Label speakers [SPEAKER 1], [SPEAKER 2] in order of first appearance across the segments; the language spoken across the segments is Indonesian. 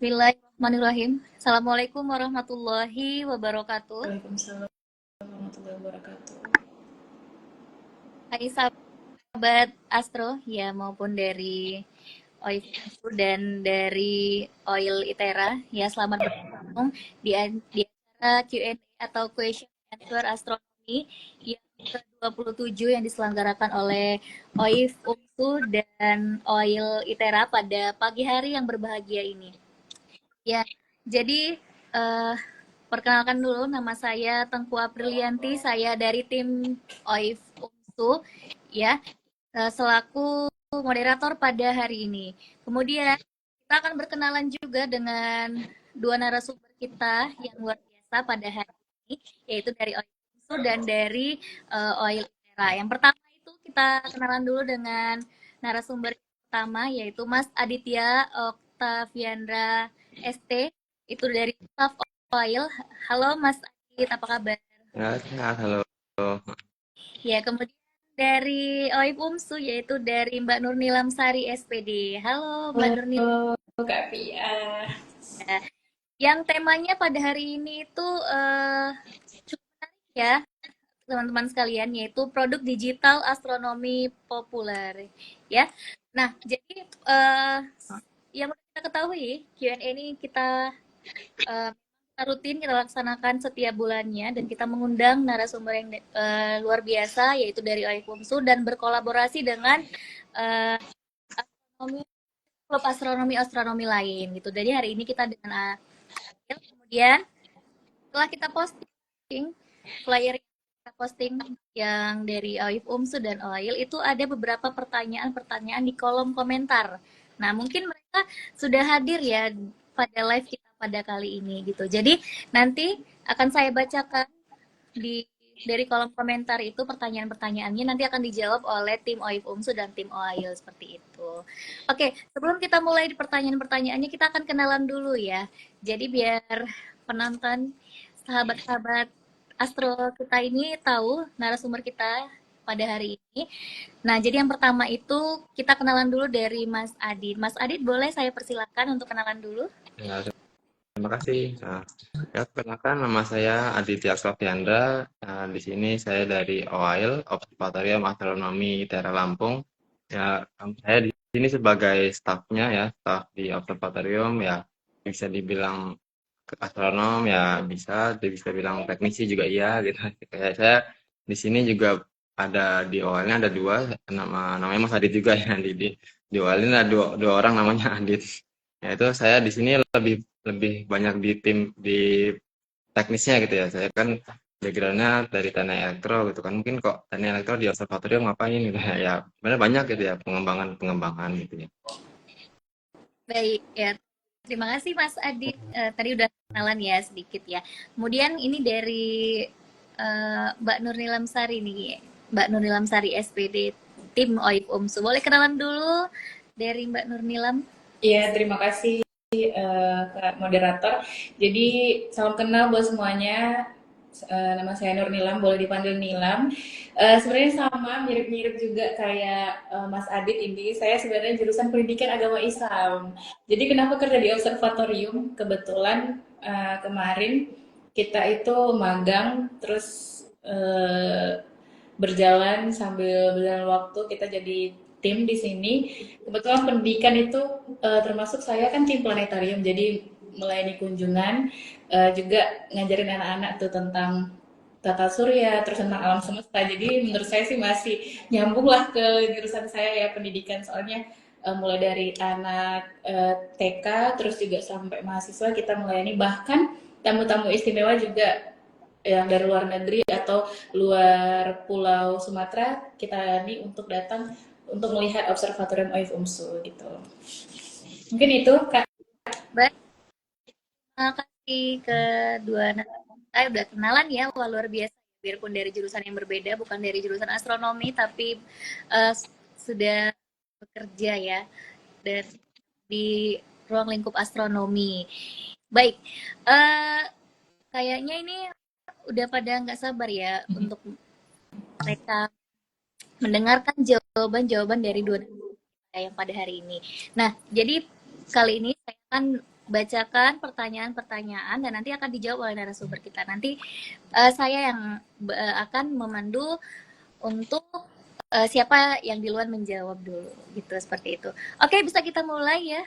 [SPEAKER 1] Bismillahirrahmanirrahim. Assalamualaikum warahmatullahi wabarakatuh.
[SPEAKER 2] Waalaikumsalam warahmatullahi wabarakatuh.
[SPEAKER 1] Hai sahabat Astro, ya maupun dari Oil dan dari Oil Itera. Ya, selamat bergabung di acara Q&A atau Question and Answer Astronomi yang ke-27 yang diselenggarakan oleh OIF UMSU dan Oil Itera pada pagi hari yang berbahagia ini. Ya, jadi eh, perkenalkan dulu, nama saya Tengku Aprilianti, saya dari tim OIF UMSU, ya, selaku moderator pada hari ini. Kemudian kita akan berkenalan juga dengan dua narasumber kita yang luar biasa pada hari ini, yaitu dari OIF UMSU dan dari Oil Era. Yang pertama itu kita kenalan dulu dengan narasumber pertama, yaitu Mas Aditya Oktaviandra ST, itu dari Staff Oil. Halo Mas Adit, apa kabar?
[SPEAKER 3] Ya, sehat, halo.
[SPEAKER 1] Ya, kemudian dari OIF UMSU, yaitu dari Mbak Nurni Lamsari SPD. Halo Mbak Nurni.
[SPEAKER 2] Halo Kak Pia.
[SPEAKER 1] Yang temanya pada hari ini itu cukup menarik ya teman-teman sekalian, yaitu produk digital astronomi populer. Ya, nah jadi yang kita ketahui Q&A ini kita rutin kita laksanakan setiap bulannya dan kita mengundang narasumber yang luar biasa, yaitu dari OIF UMSU dan berkolaborasi dengan astronomi, klub astronomi lain gitu. Jadi hari ini kita dengan kemudian setelah kita posting flyer yang kita posting yang dari OIF UMSU dan OIL, itu ada beberapa pertanyaan-pertanyaan di kolom komentar. Nah, mungkin mereka sudah hadir ya pada live kita pada kali ini gitu. Jadi nanti akan saya bacakan di dari kolom komentar itu pertanyaan-pertanyaannya, nanti akan dijawab oleh tim OIF UMSU dan tim OIL seperti itu. Oke, sebelum kita mulai di pertanyaan-pertanyaannya, kita akan kenalan dulu ya. Jadi biar penonton, sahabat-sahabat Astro kita ini tahu narasumber kita pada hari ini. Nah, jadi yang pertama itu kita kenalan dulu dari Mas Adit. Mas Adit, boleh saya persilakan untuk kenalan dulu?
[SPEAKER 3] Ya, terima kasih. Ya, perkenalkan nama saya Aditya Sofiandra. Di sini saya dari OAIL, Observatorium Astronomi Daerah Lampung. Ya, saya di sini sebagai stafnya ya, staf di observatorium ya, bisa dibilang astronom ya bisa bilang teknisi juga iya gitu. Kayak saya di sini juga ada di OAIL-nya ada dua, namanya Mas Adit juga ya di OAIL-nya ada dua orang namanya Adit. Ya itu saya di sini lebih lebih banyak di tim di teknisnya gitu ya. Saya kan backgroundnya dari teknik elektro gitu kan. Mungkin kok teknik elektro di observatorium ngapain gitu ya. Ya sebenarnya banyak gitu ya pengembangan gitu ya.
[SPEAKER 1] Baik, ya. Terima kasih Mas Adit. Tadi udah kenalan ya sedikit ya. Kemudian ini dari Mbak Nurni Lamsari nih. Mbak Nurni Lamsari SPD tim OIF UMSU. Boleh kenalan dulu dari Mbak Nurnilam?
[SPEAKER 2] Iya, terima kasih Kak Moderator. Jadi, salam kenal buat semuanya. Nama saya Nur Nilam, boleh dipanggil Nilam. Sebenarnya sama, mirip-mirip juga kayak Mas Adit ini. Saya sebenarnya jurusan Pendidikan Agama Islam. Jadi kenapa kerja di observatorium? Kebetulan kemarin kita itu magang, terus berjalan sambil berjalan waktu kita jadi tim di sini. Kebetulan pendidikan itu termasuk saya kan tim planetarium, jadi melayani kunjungan, juga ngajarin anak-anak tuh tentang tata surya, terus tentang alam semesta. Jadi menurut saya sih masih nyambung lah ke jurusan saya ya pendidikan, soalnya mulai dari anak TK terus juga sampai mahasiswa kita melayani, bahkan tamu-tamu istimewa juga yang dari luar negeri atau luar pulau Sumatera kita layani untuk datang untuk melihat observatorium OIF UMSU gitu. Mungkin itu Kak.
[SPEAKER 1] Baik, terima kasih kedua narasumber. Saya udah kenalan ya, wah luar biasa. Biarpun dari jurusan yang berbeda, bukan dari jurusan astronomi, tapi sudah bekerja ya dan di ruang lingkup astronomi. Baik, kayaknya ini udah pada nggak sabar ya untuk mereka mendengarkan jawaban-jawaban dari dua narasumber yang pada hari ini. Nah, jadi kali ini saya akan bacakan pertanyaan-pertanyaan dan nanti akan dijawab oleh narasumber kita. Nanti saya yang akan memandu untuk siapa yang duluan menjawab dulu, gitu seperti itu. Oke, bisa kita mulai ya,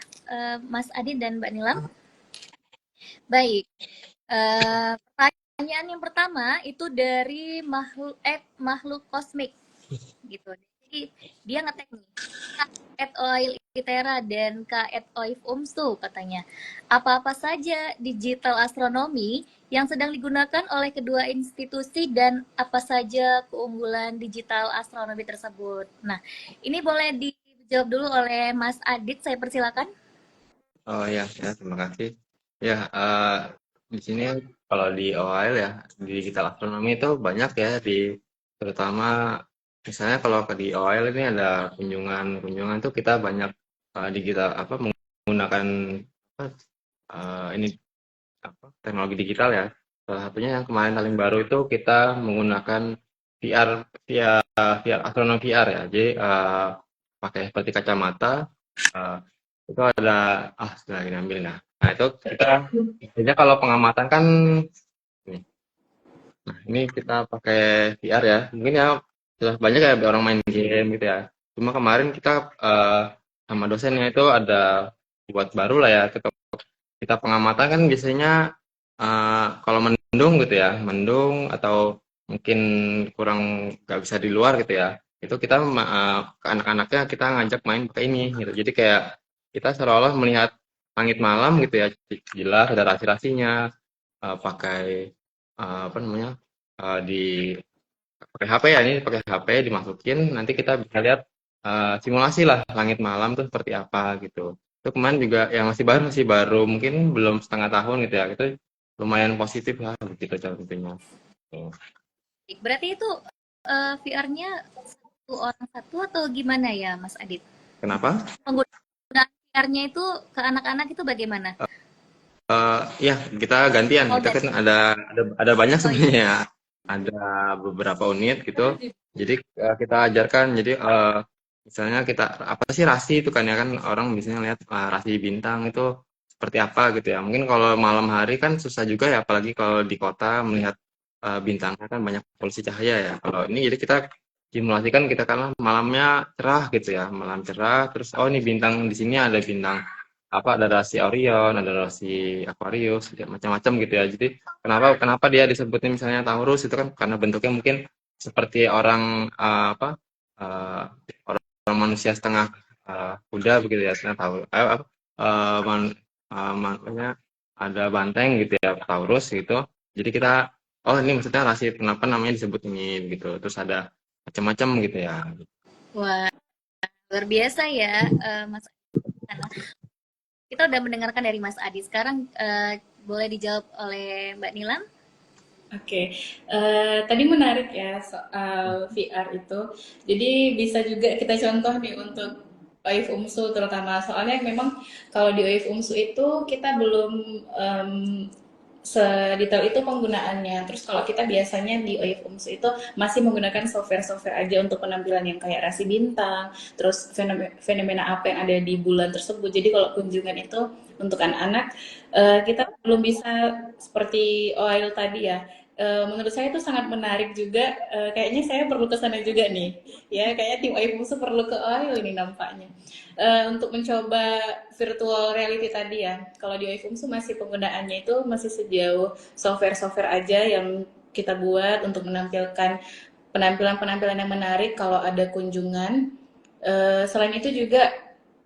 [SPEAKER 1] Mas Adit dan Mbak Nilam. Baik, pertanyaan yang pertama itu dari makhluk kosmik, gitu. Jadi dia ngetek nih, Kak Oil Itera dan Kak Oif Umsu katanya. Apa-apa saja digital astronomi yang sedang digunakan oleh kedua institusi dan apa saja keunggulan digital astronomi tersebut. Nah, ini boleh dijawab dulu oleh Mas Adit, saya persilakan.
[SPEAKER 3] Oh ya, ya terima kasih. Ya, di sini kalau di OAL ya, di digital astronomy itu banyak ya terutama misalnya kalau ke di OAL ini ada kunjungan tuh kita banyak digital apa menggunakan apa, ini apa teknologi digital ya. Salah satunya yang kemarin paling baru itu kita menggunakan VR VR astronom VR ya. Jadi pakai seperti kacamata eh, itu ada sudah lagi ambil nah itu kita biasanya kalau pengamatan kan ini. Nah ini kita pakai VR ya mungkin ya sudah banyak ya orang main game gitu ya cuma kemarin kita sama dosennya itu ada buat baru lah ya kita pengamatan kan biasanya kalau mendung gitu ya mendung atau mungkin kurang nggak bisa di luar gitu ya itu kita ke anak-anaknya kita ngajak main pakai ini gitu jadi kayak kita seolah-olah melihat langit malam gitu ya jelas ada rasi-rasinya pakai apa namanya di pakai HP ya ini pakai HP dimasukin nanti kita bisa lihat simulasi lah langit malam tuh seperti apa gitu itu kemarin juga yang masih baru mungkin belum setengah tahun gitu ya itu lumayan positif lah begitu cara tentunya.
[SPEAKER 1] Berarti itu VR-nya satu orang satu atau gimana ya, Mas Adit?
[SPEAKER 3] Kenapa?
[SPEAKER 1] Penggunaan VR-nya itu ke anak-anak itu bagaimana?
[SPEAKER 3] Ya kita gantian
[SPEAKER 1] Oh,
[SPEAKER 3] kita kan ada banyak
[SPEAKER 1] oh iya.
[SPEAKER 3] sebenarnya ada beberapa unit gitu jadi kita ajarkan jadi misalnya kita apa sih rasi itu kan ya kan orang biasanya lihat rasi bintang itu seperti apa gitu ya mungkin kalau malam hari kan susah juga ya apalagi kalau di kota melihat bintangnya kan banyak polusi cahaya ya kalau ini jadi kita simulasikan kita kan malamnya cerah gitu ya malam cerah terus oh ini bintang di sini ada bintang apa ada rasi Orion, ada rasi Aquarius, macam-macam gitu ya. Jadi kenapa dia disebutnya misalnya Taurus itu kan karena bentuknya mungkin seperti orang apa orang manusia setengah kuda begitu ya, setengah tahu apa makanya ada banteng gitu ya Taurus gitu. Jadi kita oh ini maksudnya rasi kenapa namanya disebut ini gitu. Terus ada macam-macam gitu ya.
[SPEAKER 1] Wah, luar biasa ya, Mas Adit. Kita udah mendengarkan dari Mas Adi. Sekarang boleh dijawab oleh Mbak Nilam?
[SPEAKER 2] Oke, tadi menarik ya soal VR itu. Jadi bisa juga kita contoh nih untuk OIF UMSU terutama. Soalnya memang kalau di OIF UMSU itu kita belum sedetail itu penggunaannya. Terus kalau kita biasanya di OIF UMSU itu masih menggunakan software-software aja untuk penampilan yang kayak rasi bintang, terus fenomena apa yang ada di bulan tersebut. Jadi kalau kunjungan itu untuk anak-anak, kita belum bisa seperti OIL tadi ya. Menurut saya itu sangat menarik juga. Kayaknya saya perlu ke sana juga nih. Ya, kayaknya tim OIF UMSU perlu ke OIL ini nampaknya. Untuk mencoba virtual reality tadi ya. Kalau di OIFUMSU masih penggunaannya itu masih sejauh software-software aja yang kita buat untuk menampilkan penampilan-penampilan yang menarik kalau ada kunjungan. Selain itu juga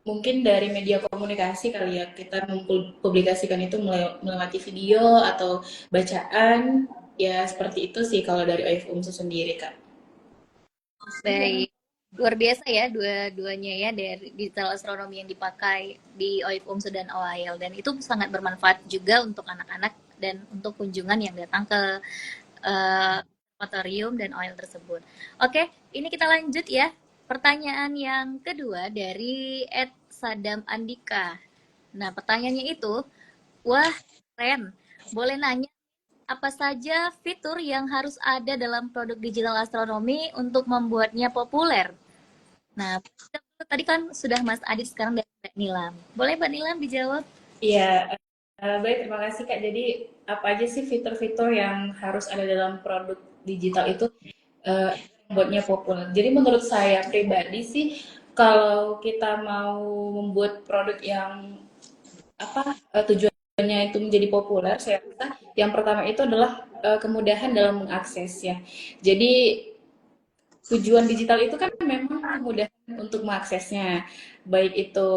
[SPEAKER 2] mungkin dari media komunikasi kali ya kita mempublikasikan itu melewati video atau bacaan ya seperti itu sih kalau dari OIFUMSU sendiri Kak.
[SPEAKER 1] Baik. Luar biasa ya dua-duanya ya dari digital astronomi yang dipakai di OIF UMSU dan OAIL dan itu sangat bermanfaat juga untuk anak-anak dan untuk kunjungan yang datang ke observatorium dan OAIL tersebut. Oke, ini kita lanjut ya. Pertanyaan yang kedua dari Ed Sadam Andika. Nah, pertanyaannya itu, wah keren. Boleh nanya apa saja fitur yang harus ada dalam produk digital astronomi untuk membuatnya populer? Nah, tadi kan sudah Mas Adit, sekarang dari Mbak Nilam. Boleh Mbak Nilam dijawab?
[SPEAKER 2] Iya, Baik, terima kasih Kak. Jadi apa aja sih fitur-fitur yang harus ada dalam produk digital itu uh, buatnya populer? Jadi menurut saya pribadi sih, kalau kita mau membuat produk yang tujuannya itu menjadi populer, saya rasa yang pertama itu adalah kemudahan dalam mengakses ya. Jadi tujuan digital itu kan memang kemudahan untuk mengaksesnya, baik itu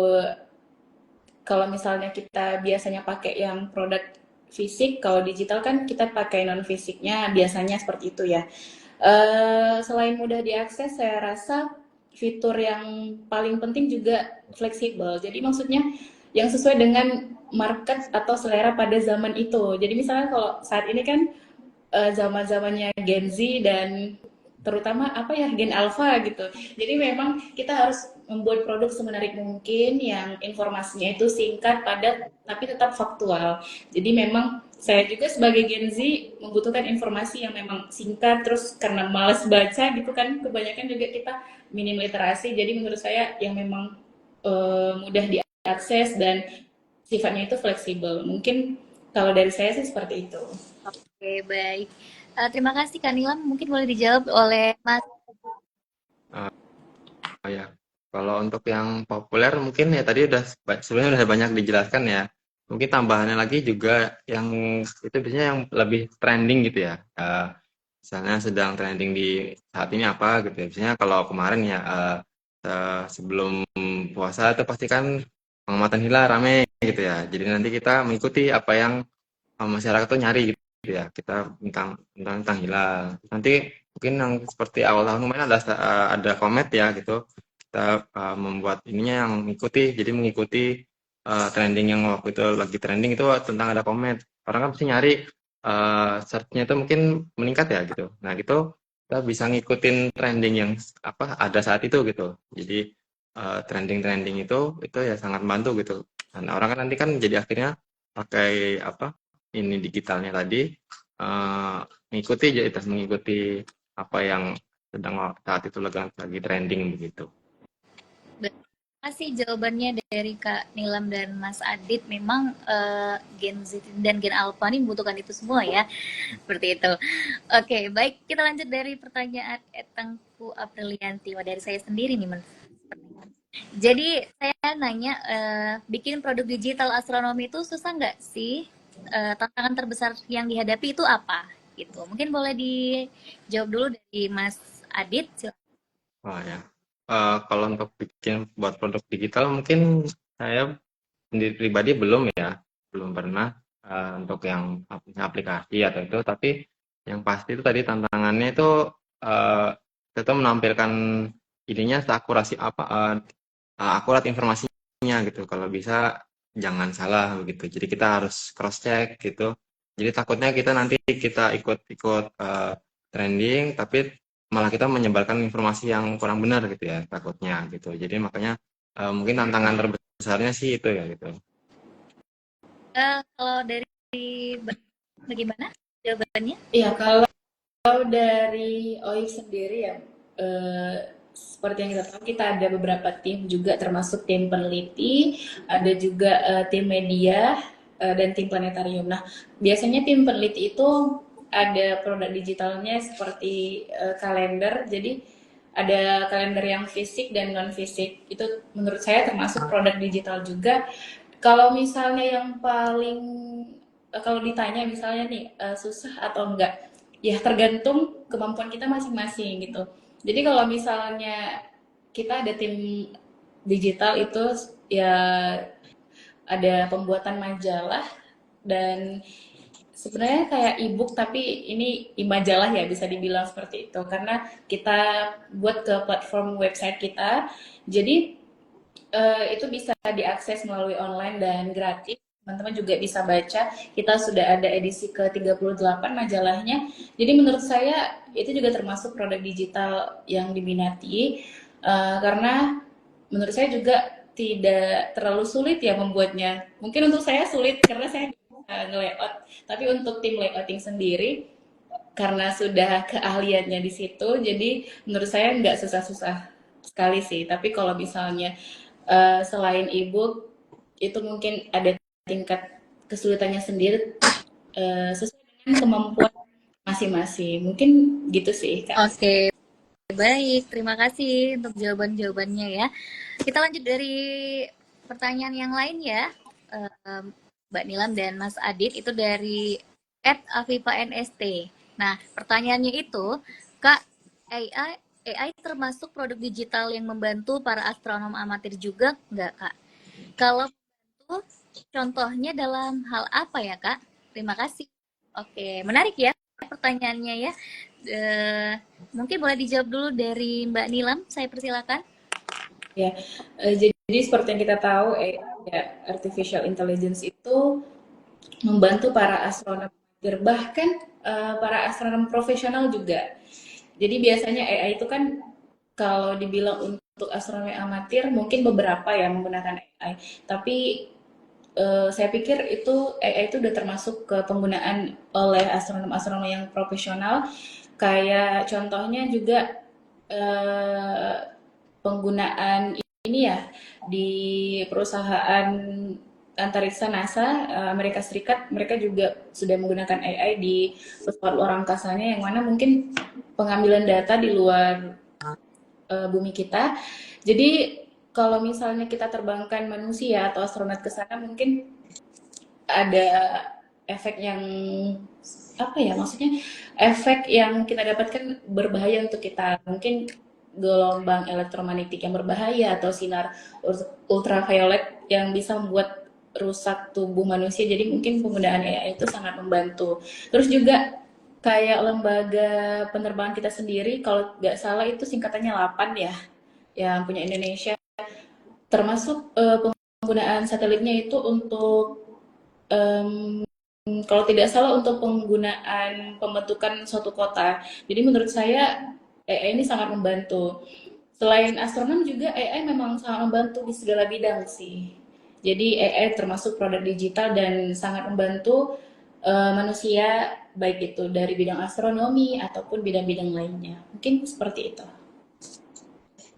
[SPEAKER 2] kalau misalnya kita biasanya pakai yang produk fisik, kalau digital kan kita pakai non fisiknya, biasanya seperti itu ya. Selain mudah diakses, saya rasa fitur yang paling penting juga fleksibel. Jadi maksudnya yang sesuai dengan market atau selera pada zaman itu. Jadi misalnya kalau saat ini kan zaman-zamannya Gen Z dan terutama apa ya Gen Alpha gitu. Jadi memang kita harus membuat produk semenarik mungkin yang informasinya itu singkat, padat, tapi tetap faktual. Jadi memang saya juga sebagai Gen Z membutuhkan informasi yang memang singkat, terus karena malas baca gitu kan, kebanyakan juga kita minim literasi. Jadi menurut saya yang memang mudah diakses dan sifatnya itu fleksibel. Mungkin kalau dari saya sih seperti itu.
[SPEAKER 1] Oke, baik. Terima kasih Kak Nilam. Mungkin boleh dijawab oleh Mas.
[SPEAKER 3] Oh ya, kalau untuk yang populer mungkin ya tadi udah sebenarnya udah banyak dijelaskan ya. Mungkin tambahannya lagi juga yang itu biasanya yang lebih trending gitu ya. Misalnya sedang trending di saat ini apa gitu ya. Biasanya kalau kemarin ya sebelum puasa itu pasti kan pengamatan hilal rame gitu ya. Jadi nanti kita mengikuti apa yang masyarakat tuh nyari gitu ya. Kita tentang hilal. Nanti mungkin yang seperti awal tahun kemarin ada komet ya gitu. Kita membuat ininya yang mengikuti, jadi mengikuti trending yang waktu itu lagi trending itu tentang ada komet. Orang kan pasti nyari search-nya itu mungkin meningkat ya gitu. Nah gitu kita bisa ngikutin trending yang apa ada saat itu gitu. Jadi trending-trending itu ya sangat membantu gitu. Dan orang kan nanti kan jadi akhirnya pakai apa ini digitalnya tadi eh, mengikuti jadi mengikuti apa yang sedang saat itu lagi trending begitu.
[SPEAKER 1] Terima kasih jawabannya dari Kak Nilam dan Mas Adit. Memang Gen Z dan Gen Alpha ini membutuhkan itu semua ya. Seperti itu. Oke, baik. Kita lanjut dari pertanyaan Etengku Aprilianti. Wah, dari saya sendiri nih, Mas. Jadi saya nanya, bikin produk digital astronomi itu susah nggak sih? Tantangan terbesar yang dihadapi itu apa? Gitu. Mungkin boleh dijawab dulu dari Mas Adit.
[SPEAKER 3] Wah ya. Kalau untuk bikin buat produk digital mungkin saya sendiri pribadi belum ya, belum pernah untuk yang aplikasi atau itu. Tapi yang pasti itu tadi tantangannya itu uh, kita menampilkan ininya seakurasi apa akurat informasinya gitu. Kalau bisa jangan salah begitu. Jadi kita harus cross check gitu. Jadi takutnya kita nanti kita ikut-ikut trending, tapi malah kita menyebarkan informasi yang kurang benar gitu ya takutnya gitu. Jadi makanya mungkin tantangan terbesarnya sih itu ya gitu.
[SPEAKER 1] Kalau dari bagaimana jawabannya?
[SPEAKER 2] Iya, kalau dari OIF sendiri ya, eh, seperti yang kita tahu, kita ada beberapa tim juga, termasuk tim peneliti, ada juga tim media, dan tim planetarium. Nah, biasanya tim peneliti itu ada produk digitalnya seperti kalender, jadi ada kalender yang fisik dan non fisik. Itu menurut saya termasuk produk digital juga. Kalau misalnya yang paling kalau ditanya misalnya nih susah atau enggak, ya tergantung kemampuan kita masing-masing gitu. Jadi kalau misalnya kita ada tim digital itu ya ada pembuatan majalah dan sebenarnya kayak e-book tapi ini majalah ya bisa dibilang seperti itu karena kita buat ke platform website kita. Jadi itu bisa diakses melalui online dan gratis. Teman-teman juga bisa baca. Kita sudah ada edisi ke-38 majalahnya. Jadi menurut saya itu juga termasuk produk digital yang diminati karena menurut saya juga tidak terlalu sulit ya membuatnya. Mungkin untuk saya sulit karena saya bisa nge-layout. Tapi untuk tim layouting sendiri karena sudah keahliannya di situ, jadi menurut saya nggak susah-susah sekali sih. Tapi kalau misalnya selain ebook itu mungkin ada tingkat kesulitannya sendiri sesuai dengan kemampuan masing-masing. Mungkin gitu sih, Kak.
[SPEAKER 1] Oke, baik. Terima kasih untuk jawaban-jawabannya ya. Kita lanjut dari pertanyaan yang lain ya. Mbak Nilam dan Mas Adit itu dari @aviva_nst. Nah, pertanyaannya itu, Kak, AI termasuk produk digital yang membantu para astronom amatir juga nggak, Kak? Kalau itu contohnya dalam hal apa ya, Kak? Terima kasih. Oke, menarik ya pertanyaannya ya. Mungkin boleh dijawab dulu dari Mbak Nilam, saya persilakan.
[SPEAKER 2] Ya, jadi seperti yang kita tahu, ya, artificial intelligence itu membantu para astronom amatir, bahkan para astronom profesional juga. Jadi biasanya AI itu kan kalau dibilang untuk astronomi amatir mungkin beberapa ya menggunakan AI, tapi saya pikir itu AI itu udah termasuk ke penggunaan oleh astronom-astronom yang profesional. Kayak contohnya juga eh, penggunaan ini ya di perusahaan antariksa NASA Amerika Serikat, mereka juga sudah menggunakan AI di pesawat luar angkasanya, yang mana mungkin pengambilan data di luar bumi kita. Jadi kalau misalnya kita terbangkan manusia atau astronot ke sana, mungkin ada efek yang apa ya, maksudnya efek yang kita dapatkan berbahaya untuk kita, mungkin gelombang elektromagnetik yang berbahaya atau sinar ultraviolet yang bisa membuat rusak tubuh manusia. Jadi mungkin penggunaan AI itu sangat membantu. Terus juga kayak lembaga penerbangan kita sendiri, kalau nggak salah itu singkatannya LAPAN ya, yang punya Indonesia, termasuk penggunaan satelitnya itu untuk kalau tidak salah untuk penggunaan pembentukan suatu kota. Jadi menurut saya AI ini sangat membantu. Selain astronom juga AI memang sangat membantu di segala bidang sih. Jadi AI termasuk produk digital dan sangat membantu manusia, baik itu dari bidang astronomi ataupun bidang-bidang lainnya. Mungkin seperti itu.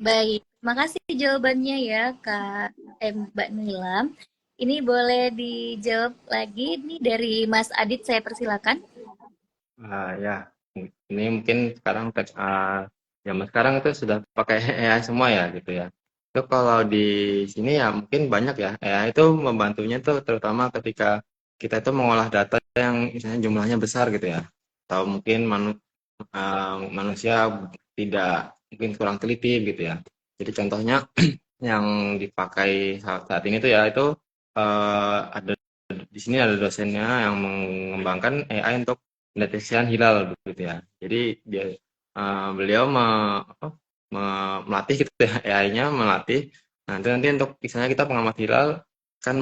[SPEAKER 1] Baik, terima kasih jawabannya ya, Kak Mbak Nilam. Ini boleh dijawab lagi nih dari Mas Adit, saya persilakan.
[SPEAKER 3] Ya, ini mungkin sekarang zaman sekarang itu sudah pakai AI semua ya gitu ya. Itu kalau di sini ya mungkin banyak ya. AI itu membantunya tuh terutama ketika kita itu mengolah data yang misalnya jumlahnya besar gitu ya. Atau mungkin manusia tidak mungkin kurang teliti gitu ya. Jadi contohnya yang dipakai saat ini tuh ya itu ada di sini ada dosennya yang mengembangkan AI untuk pendeteksian hilal begitu ya. Jadi beliau melatih gitu ya AI-nya melatih. Nanti nanti untuk misalnya kita pengamat hilal kan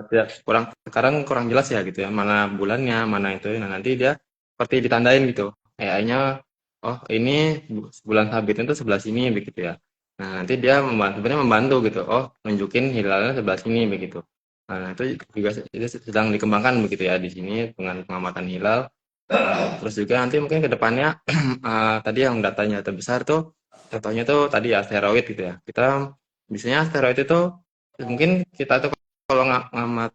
[SPEAKER 3] tidak kurang sekarang kurang jelas ya gitu ya mana bulannya mana itu. Nah nanti dia seperti ditandain gitu AI-nya oh ini bulan sabit itu sebelah sini begitu ya. Nah nanti dia sebenarnya membantu gitu oh nunjukin hilalnya sebelah sini begitu. Nah itu juga itu sedang dikembangkan begitu ya di sini dengan pengamatan hilal. Terus juga nanti mungkin ke depannya tadi yang datanya terbesar tuh contohnya tuh tadi ya asteroid gitu ya. Kita biasanya asteroid itu mungkin kita tuh kalau ngamat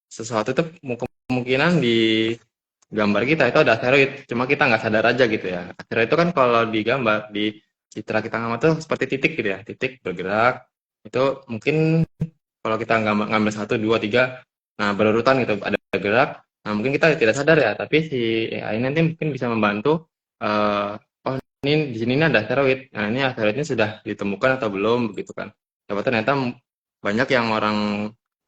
[SPEAKER 3] sesuatu tuh kemungkinan di gambar kita itu ada asteroid, cuma kita nggak sadar aja gitu ya. Asteroid itu kan kalau di gambar di citra kita ngamat tuh seperti titik gitu ya, titik bergerak. Itu mungkin kalau kita ngambil satu, dua, tiga, nah berurutan gitu ada gerak. Nah mungkin kita tidak sadar ya, tapi si AI nanti mungkin bisa membantu. Oh ini di sini ada asteroid. Nah ini asteroidnya sudah ditemukan atau belum begitu kan? Tapi ternyata banyak yang orang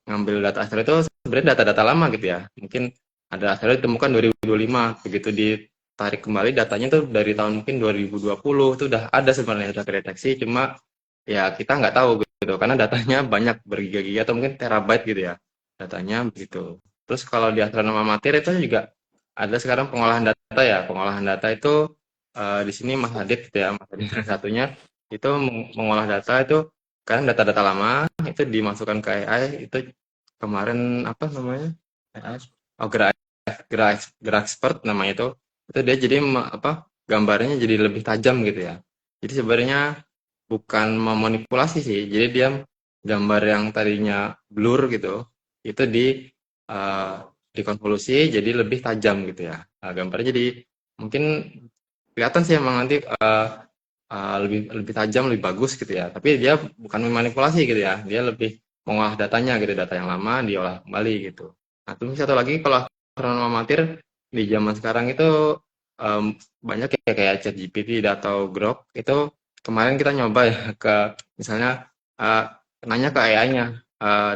[SPEAKER 3] ngambil data asteroid itu sebenarnya data-data lama gitu ya. Mungkin ada asteroid ditemukan 2025, begitu ditarik kembali datanya tuh dari tahun mungkin 2020 itu udah ada sebenarnya udah terdeteksi, cuma ya kita nggak tahu gitu karena datanya banyak bergiga-giga atau mungkin terabyte gitu ya datanya begitu. Terus kalau di astronom amatir itu juga ada sekarang pengolahan data ya, pengolahan data itu di sini Mas Adit gitu ya, Mas Adit yang satunya itu mengolah data itu kan data-data lama itu dimasukkan ke AI itu kemarin apa namanya AI oh gerak expert namanya itu dia jadi apa gambarnya jadi lebih tajam gitu ya. Jadi sebenarnya bukan memanipulasi sih. Jadi dia gambar yang tadinya blur gitu, itu eh, dikonvolusi jadi lebih tajam gitu ya. Gambarnya jadi mungkin kelihatan sih emang nanti lebih lebih tajam, lebih bagus gitu ya. Tapi dia bukan memanipulasi gitu ya. Dia lebih mengolah datanya gitu, data yang lama diolah kembali gitu. Nah, terus satu lagi kalau astronom amatir di zaman sekarang itu banyak ya kayak ChatGPT atau Grok itu kemarin kita nyoba ya ke misalnya eh, nanya ke AI-nya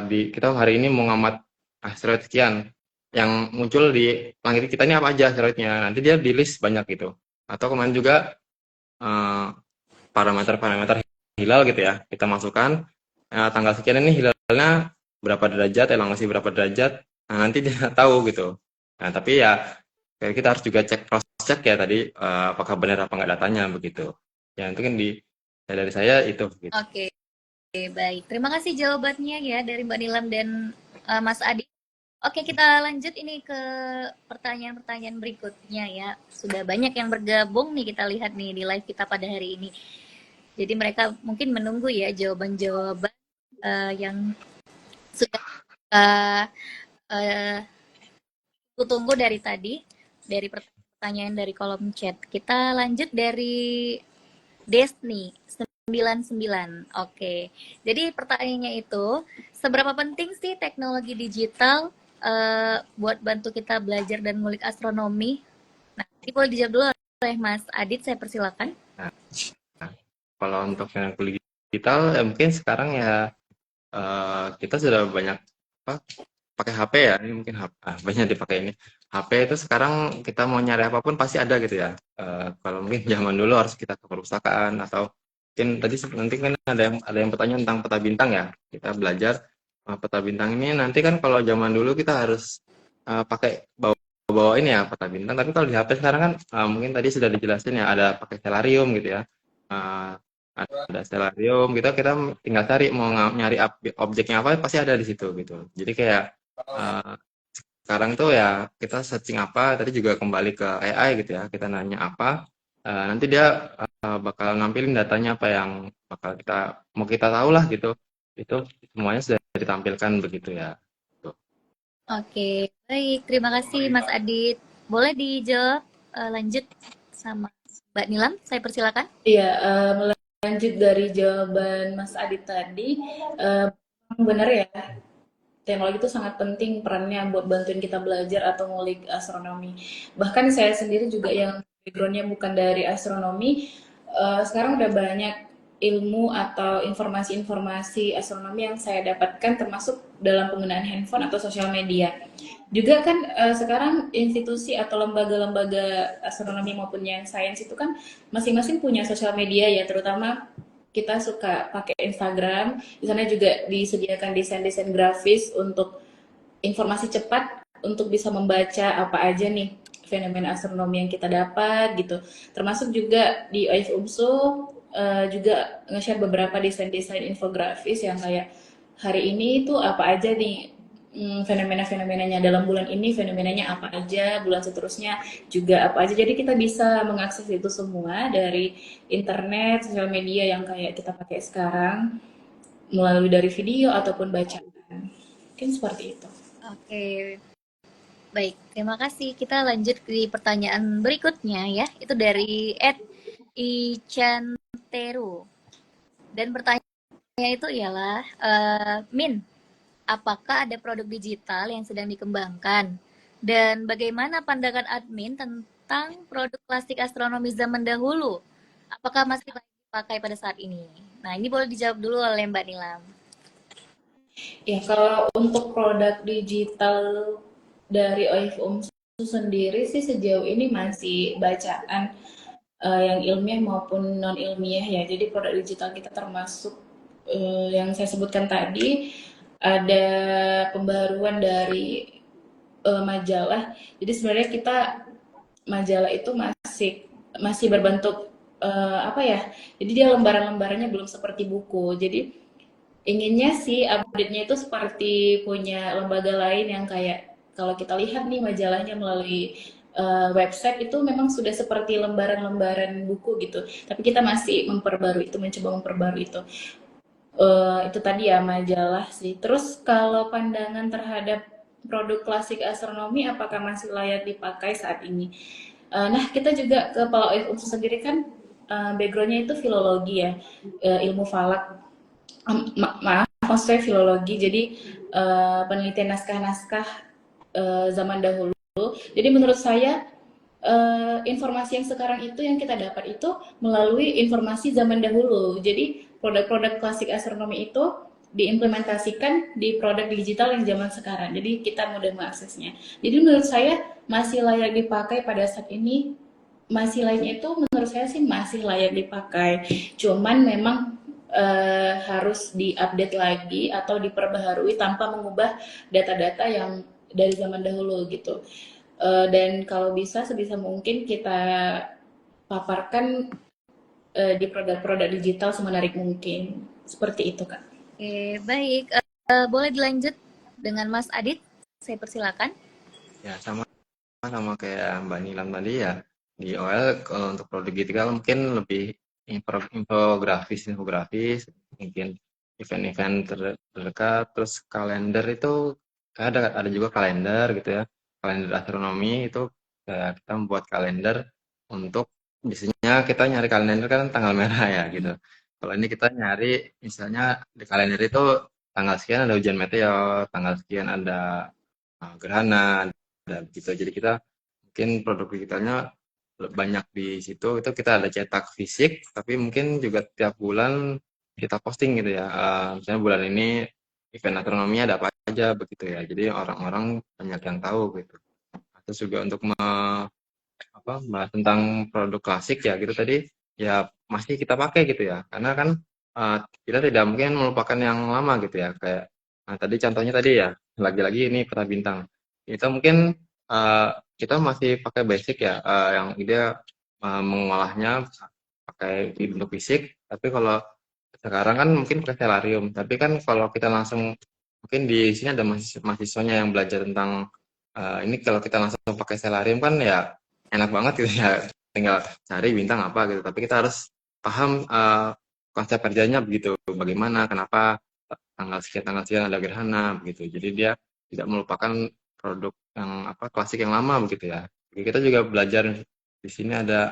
[SPEAKER 3] di kita hari ini mau ngamat asteroid sekian yang muncul di langit kita ini apa aja asteroidnya nanti dia di list banyak gitu atau kemarin juga eh, parameter-parameter hilal gitu ya kita masukkan tanggal sekian ini hilalnya berapa derajat elongasi berapa derajat nah nanti dia tahu gitu nah tapi ya kita harus juga cek cross check ya tadi apakah benar apa enggak datanya begitu ya itu kan dari saya itu gitu.
[SPEAKER 1] Oke, baik. Terima kasih jawabannya ya dari Mbak Nilam dan Mas Adi. Oke, kita lanjut ini ke pertanyaan-pertanyaan berikutnya ya. Sudah banyak yang bergabung nih kita lihat nih di live kita pada hari ini. Jadi mereka mungkin menunggu ya jawaban-jawaban yang sudah uh, uh, tunggu dari tadi, dari pertanyaan dari kolom chat. Kita lanjut dari Desni 99. Oke. Jadi pertanyaannya itu, seberapa penting sih teknologi digital buat bantu kita belajar dan ngulik astronomi? Nah, ini boleh dijawab dulu oleh Mas Adit, saya persilakan.
[SPEAKER 3] Nah, kalau untuk yang kuliah digital ya mungkin sekarang ya kita sudah banyak apa pakai HP ya ini mungkin HP, banyak dipakai ini HP itu sekarang kita mau nyari apapun pasti ada gitu ya kalau mungkin zaman dulu harus kita ke perpustakaan atau mungkin tadi nanti kan ada yang bertanya tentang peta bintang ya kita belajar peta bintang ini nanti kan kalau zaman dulu kita harus pakai bawa ini ya peta bintang tapi kalau di HP sekarang kan mungkin tadi sudah dijelasin ya ada pakai stellarium gitu ya uh, ada stellarium gitu kita tinggal cari mau nyari objeknya apa pasti ada di situ gitu jadi kayak uh, sekarang tuh ya kita searching apa tadi juga kembali ke AI gitu ya kita nanya apa nanti dia bakal nampilin datanya apa yang bakal kita mau kita tahu lah gitu itu semuanya sudah ditampilkan begitu ya. Tuh.
[SPEAKER 1] Oke, baik. Terima kasih Mas Adit. Boleh dijawab lanjut sama Mbak Nilam, saya persilakan.
[SPEAKER 2] Iya, melanjut dari jawaban Mas Adit tadi, benar ya, teknologi itu sangat penting perannya buat bantuin kita belajar atau ngulik astronomi. Bahkan saya sendiri juga yang backgroundnya bukan dari astronomi, sekarang udah banyak ilmu atau informasi-informasi astronomi yang saya dapatkan termasuk dalam penggunaan handphone atau sosial media. Juga kan sekarang institusi atau lembaga-lembaga astronomi maupun yang sains itu kan masing-masing punya sosial media ya, terutama kita suka pakai Instagram, di sana juga disediakan desain-desain grafis untuk informasi cepat untuk bisa membaca apa aja nih fenomena astronomi yang kita dapat gitu. Termasuk juga di OIF UMSU juga nge-share beberapa desain-desain infografis yang kayak hari ini itu apa aja nih fenomena-fenomenanya dalam bulan ini fenomenanya apa aja, bulan seterusnya juga apa aja. Jadi kita bisa mengakses itu semua dari internet, sosial media yang kayak kita pakai sekarang melalui dari video ataupun bacaan. Mungkin seperti itu.
[SPEAKER 1] Oke, baik. Terima kasih. Kita lanjut ke pertanyaan berikutnya ya. Itu dari Ed Ichanteru. Dan pertanyaannya itu ialah, Min, apakah ada produk digital yang sedang dikembangkan? Dan bagaimana pandangan admin tentang produk plastik astronomi zaman dahulu? Apakah masih layak dipakai pada saat ini? Nah, ini boleh dijawab dulu oleh Mbak Nilam.
[SPEAKER 2] Ya, kalau untuk produk digital dari OIF UMSU sendiri sih sejauh ini masih bacaan yang ilmiah maupun non ilmiah ya. Jadi produk digital kita termasuk yang saya sebutkan tadi ada pembaruan dari majalah. Jadi sebenarnya kita majalah itu masih berbentuk apa ya? Jadi dia lembaran-lembarannya belum seperti buku. Jadi inginnya sih update-nya itu seperti punya lembaga lain yang kayak kalau kita lihat nih majalahnya melalui website itu memang sudah seperti lembaran-lembaran buku gitu. Tapi kita masih memperbarui itu, mencoba memperbarui itu. Itu tadi ya majalah sih. Terus kalau pandangan terhadap produk klasik astronomi apakah masih layak dipakai saat ini? Nah, kita juga ke Kepala OIF Unsur sendiri kan backgroundnya itu filologi ya, ilmu falak. Maaf, maksudnya filologi. Jadi penelitian naskah-naskah zaman dahulu. Jadi menurut saya informasi yang sekarang itu yang kita dapat itu melalui informasi zaman dahulu. Jadi produk-produk klasik astronomi itu diimplementasikan di produk digital yang zaman sekarang. Jadi kita mudah mengaksesnya. Jadi menurut saya masih layak dipakai pada saat ini. Masih layak itu menurut saya sih masih layak dipakai. Cuman memang harus diupdate lagi atau diperbaharui tanpa mengubah data-data yang dari zaman dahulu gitu. Dan kalau bisa sebisa mungkin kita paparkan di produk-produk digital semenarik mungkin. Seperti itu, Kak.
[SPEAKER 1] Oke, baik. Boleh dilanjut dengan Mas Adit? Saya persilakan.
[SPEAKER 3] Ya, sama kayak Mbak Nilam tadi ya. Di OL kalau untuk produk digital mungkin lebih infografis, mungkin event-event terdekat, terus kalender itu ada juga kalender gitu ya. Kalender astronomi itu kita membuat kalender untuk biasanya kita nyari kalender kan tanggal merah ya gitu. Kalau ini kita nyari misalnya di kalender itu tanggal sekian ada hujan meteor, tanggal sekian ada gerhana, ada begitu. Jadi kita mungkin produk digitalnya banyak di situ. Itu kita ada cetak fisik, tapi mungkin juga tiap bulan kita posting gitu ya. Misalnya bulan ini event astronomi ada apa aja begitu ya. Jadi orang-orang banyak yang tahu gitu. Terus juga untuk bahas tentang produk klasik ya gitu tadi ya masih kita pakai gitu ya. Karena kan kita tidak mungkin melupakan yang lama gitu ya. Kayak tadi contohnya tadi ya, lagi-lagi ini peta bintang. Kita mungkin uh, kita masih pakai basic ya, yang dia mengolahnya pakai di bentuk fisik. Tapi kalau sekarang kan mungkin pakai Stellarium. Tapi kan kalau kita langsung mungkin di sini ada mahasiswanya yang belajar tentang ini kalau kita langsung pakai Stellarium kan ya enak banget gitu ya. Tinggal cari bintang apa gitu. Tapi kita harus paham konsep kerjanya begitu. Bagaimana, kenapa tanggal sekian ada gerhana begitu. Jadi dia tidak melupakan produk yang klasik yang lama begitu ya. Jadi kita juga belajar di sini ada